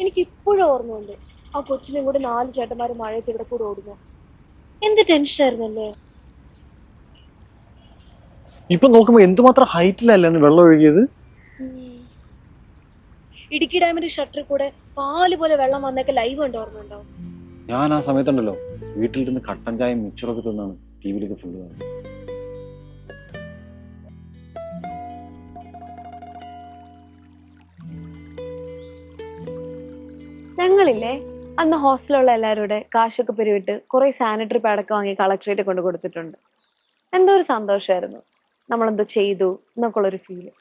എനിക്ക് ഇപ്പോഴും ഓർമ്മയുണ്ട് ആ കൊച്ചിനെയും കൂടി 4 ചേട്ടന്മാര് മഴയത്ത് ഇവിടെ കൂടെ ഓടുന്നു. എന്ത് ടെൻഷനായിരുന്നല്ലേ. ഇപ്പൊ നോക്കുമ്പോ എന്തുമാത്രം ഹൈറ്റിലല്ലേ വെള്ളം ഒഴുകിയത്. ഇടുക്കി ഡാമിന്റെ ഷട്ടറിൽ കൂടെ പാല് പോലെ വെള്ളം വന്നൊക്കെ ലൈവ് ഉണ്ട്, ഓർമ്മയുണ്ടോ? ഞാൻ ആ സമയത്തുണ്ടല്ലോ വീട്ടിലിരുന്ന് കട്ടൻ ചായയും മിച്ചറൊക്കെ തിന്നാണ് ടി വിയിലൊക്കെ ഫുള്ള് കാണുന്നത്. ഞങ്ങളില്ലേ അന്ന് ഹോസ്റ്റലുള്ള എല്ലാവരുടെ കാശൊക്കെ പിരിവിട്ട് കുറെ സാനിറ്ററി പാഡൊക്കെ വാങ്ങി കളക്ടറേറ്റ് കൊണ്ട് കൊടുത്തിട്ടുണ്ട്. എന്തോ ഒരു സന്തോഷമായിരുന്നു, നമ്മളെന്തോ ചെയ്തു എന്നൊക്കെ ഉള്ളൊരു ഫീല്.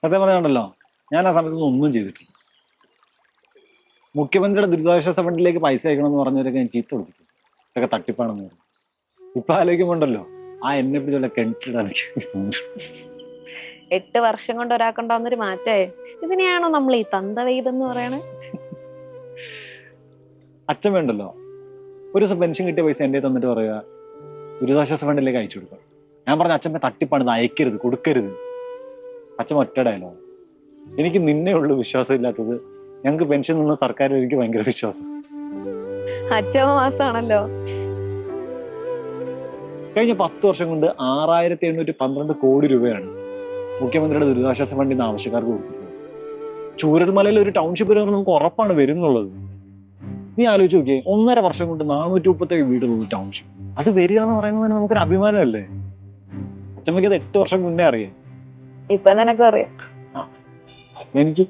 സത്യം പറയാനുണ്ടല്ലോ, ഞാൻ ആ സമയത്തൊന്നും ഒന്നും ചെയ്തിട്ടില്ല. മുഖ്യമന്ത്രിയുടെ ദുരിതാശ്വാസ ഫണ്ടിലേക്ക് പൈസ അയക്കണമെന്ന് പറഞ്ഞവരൊക്കെ ഞാൻ ചീത്ത കൊടുത്തിട്ടുണ്ട്. ഇതൊക്കെ തട്ടിപ്പാണെന്ന് പറഞ്ഞു. ഇപ്പൊ ആലോചിക്കുമ്പോണ്ടല്ലോ ആ എന്നെ പിടിച്ചുള്ള കിണറ്റിലിടാൻ 8 വർഷം കൊണ്ട് ഒരാൾക്കുണ്ടാവുന്നൊരു മാറ്റേ. ഇതിനെയാണോ നമ്മൾ ഈ തന്തവെയ്തെന്ന് പറയണേ? അച്ഛൻ വേണ്ടല്ലോ ഒരു ദിവസം പെൻഷൻ കിട്ടിയ പൈസ എന്റെ തന്നിട്ട് പറയുക ദുരിതാശ്വാസ ഫണ്ടിലേക്ക് അയച്ചു കൊടുക്കുക. ഞാൻ പറഞ്ഞ അച്ഛൻ തട്ടിപ്പാണ്, ഇത് അയക്കരുത്, കൊടുക്കരുത്. അച്ഛൻ ഒറ്റ ഡയലോഗ്, എനിക്ക് നിന്നെ ഉള്ളു വിശ്വാസം ഇല്ലാത്തത്, ഞങ്ങൾക്ക് പെൻഷൻ നിന്ന സർക്കാർ എനിക്ക് ഭയങ്കര വിശ്വാസം. അച്ഛമ്മ മാസമാണല്ലോ. കഴിഞ്ഞ 10 വർഷം കൊണ്ട് 6712 കോടി രൂപയാണ് മുഖ്യമന്ത്രിയുടെ ദുരിതാശ്വാസ ഫണ്ടിൽ നിന്ന് ആവശ്യക്കാർക്ക് കൊടുത്തിട്ടുള്ളത്. ചൂരൽമലയിൽ ഒരു ടൗൺഷിപ്പ് നമുക്ക് ഉറപ്പാണ് വരുന്നുള്ളത്. നീ ആലോചിച്ച് നോക്കിയേ, 1.5 വർഷം കൊണ്ട് 437 വീടുള്ള ടൗൺഷിപ്പ്, അത് വരിക എന്ന് പറയുന്നത് നമുക്കൊരു അഭിമാനമല്ലേ. അച്ഛമ്മയ്ക്ക് അത് 8 വർഷം മുന്നേ അറിയാം. ഇപ്പൊ നിനക്കും അറിയാം. എനിക്ക്